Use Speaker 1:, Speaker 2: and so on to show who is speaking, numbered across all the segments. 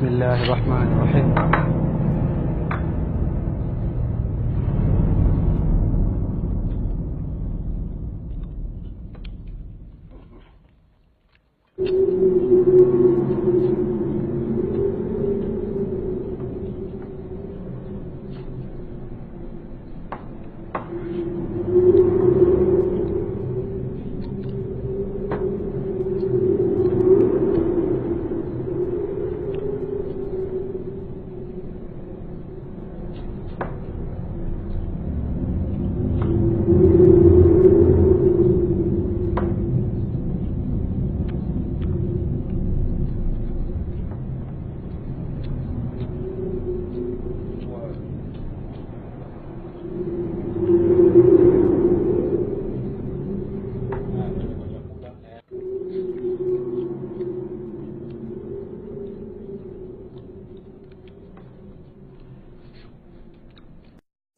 Speaker 1: بسم الله الرحمن الرحيم.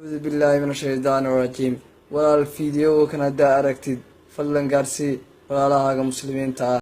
Speaker 2: أعوذ بالله من الشيطان الرجيم. walaal fiidiyowga kan haddaa aragtid fadlan gaarsii walaalahaga muslimiinta ah